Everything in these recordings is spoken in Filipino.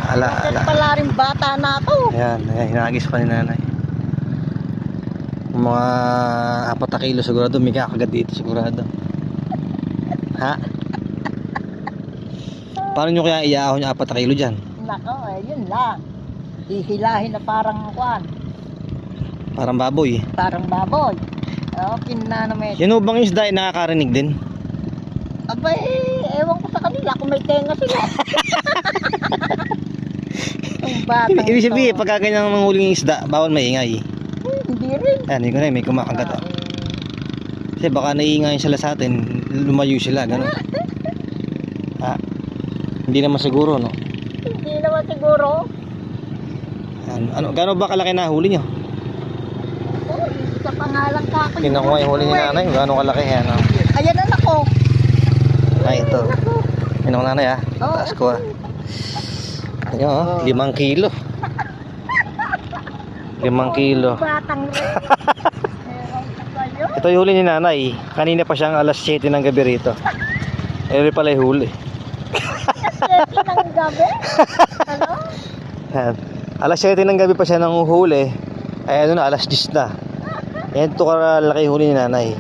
Ala. Pala rin bata na to. Ayan, hinagis pa ni nanay. Mga 4 na kilo sigurado, may kakagat dito sigurado. Ha? Paano nyo kaya iyaahon yung 4 na kilo dyan? Nako, yun lang. Hihilahin na parang kwan. Parang baboy. Parang baboy. Pinanamet. Yan bang isda ay nakakarinig din? Abay, ewan ko sa kanila kung may tenga sila. Ang batang Ibig sabihin, to. pagka ganyang manghuling isda, bawal maingay. Hindi rin. Ayan, hindi ko na, may kumakagat. Oh. Kasi baka naiingayin sila sa atin, lumayo sila, gano'n. Ha? Hindi naman siguro, no? Hindi naman siguro. Ano, gano'n ba kalaki na huli nyo? Oh, sa pangalan ka ako. Kinukuha yung huli ni nanay, gano'n kalaki, yan, oh. Ayan na ako. Ay, ito. Kinukuha nanay, ha? Oo. Taas ko, ha? Ayan, oh, 5 kilo. 5 kilo. Batang rin. Ewan ko kayo. Ito yung huli ni nanay. Kanina pa siyang alas 7 ng gabi rito. Eri pala yung huli. Siyete ng gabi? Ano? Yan. Alas 7 ng gabi pa siya nang uhuli. Ay ano na, alas 10 na. Yan ito kalaki yung huli ni nanay.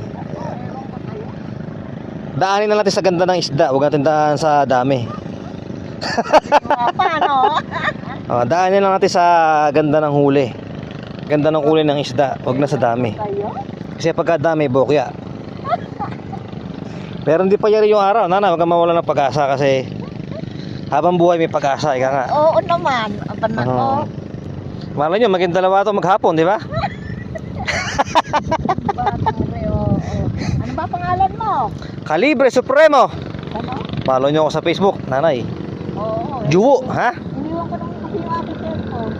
Daanin na natin sa ganda ng isda. Huwag natin daan sa dami. Paano? Daanin lang natin sa ganda ng huli. Ganda ng kulay ng isda. Huwag na sa dami. Kayo? Kasi pagka dami, bokya. Pero hindi pa yari yung araw. Nana, huwag kang mawala ng pag-asa kasi habang buhay may pag-asa. Ika nga. Oo naman. Aba na ko. Malay nyo, maging dalawa ito maghapon, di ba? Batang rin. Oo. Ano ba pangalan mo? Kalibre Supremo. Ano? Follow nyo ako sa Facebook, nanay. Oo. Juwo, ha? Iniwan ko lang kasi yung aking cellphone.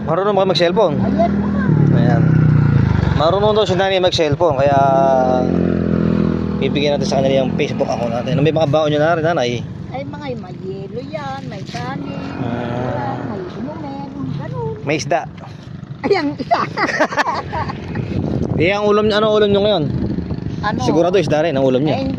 Marunong ba mag-cellphone? Ayan naman. Ayan. Marunong daw si nanay mag-cellphone, kaya bibigyan natin sa kanila yung Facebook account natin. May mga baon nyo na rin, nanay. Ay mga may yelo yan, may kanin, may inumin, ganun. May isda. Ayan, isa. Ang ulam nyo, ano ulam nyo ngayon? Ano? Sigurado isda rin ang ulam nyo. Eh,